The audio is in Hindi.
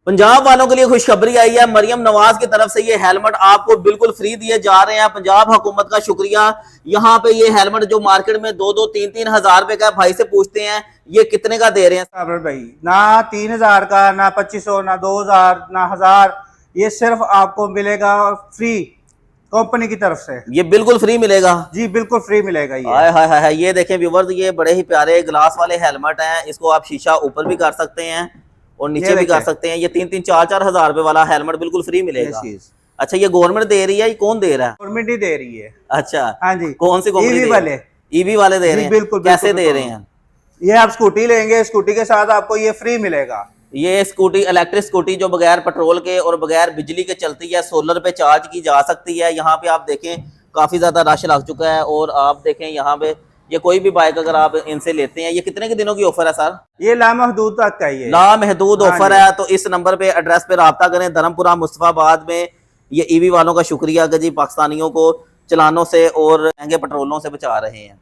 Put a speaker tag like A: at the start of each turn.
A: पंजाब वालों के लिए खुशखबरी आई है। मरियम नवाज की तरफ से ये हेलमेट आपको बिल्कुल फ्री दिए जा रहे हैं। पंजाब हुकूमत का शुक्रिया। यहाँ पे ये हेलमेट जो मार्केट में 2-3 हजार रुपए का, भाई से पूछते हैं ये कितने का दे रहे हैं
B: साबर भाई? ना 3000 का, ना 2500, ना 2000, ना 1000। ये सिर्फ आपको मिलेगा फ्री कंपनी की तरफ से।
A: ये बिल्कुल फ्री मिलेगा
B: जी बिल्कुल फ्री मिलेगा ये।
A: हाय हाय हाय, ये देखें व्यूअर्स, ये बड़े ही प्यारे ग्लास वाले हेलमेट हैं। इसको आप शीशा ऊपर भी कर सकते हैं और नीचे भी कर सकते हैं। ये 3-4 हजार रुपए वाला हेलमेट बिल्कुल फ्री मिलेगा। अच्छा, ये गवर्नमेंट दे रही है, ये कौन दे रहा है?
B: गवर्नमेंट ही दे रही है।
A: अच्छा,
B: हाँ जी।
A: कौन सी कंपनी?
B: ईवी वाले।
A: ईवी वाले दे रहे हैं?
B: बिल्कुल।
A: कैसे दे रहे हैं?
B: ये आप स्कूटी लेंगे, स्कूटी के साथ आपको ये फ्री मिलेगा।
A: ये स्कूटी इलेक्ट्रिक स्कूटी जो बगैर पेट्रोल के और बगैर बिजली के चलती है, सोलर पे चार्ज की जा सकती है। यहाँ पे आप देखें काफी ज्यादा रश लग चुका है। और आप देखें यहाँ पे ये कोई भी बाइक अगर आप इनसे लेते हैं, ये कितने के दिनों की ऑफर है सर?
B: ये लामहदूद तक का ही
A: लामहदूद ऑफर है। तो इस नंबर पे एड्रेस पे राब्ता करें, धर्मपुरा मुस्तफाबाद में। ये ईवी वालों का शुक्रिया कि जी पाकिस्तानियों को चलानों से और महंगे पेट्रोलों से बचा रहे हैं।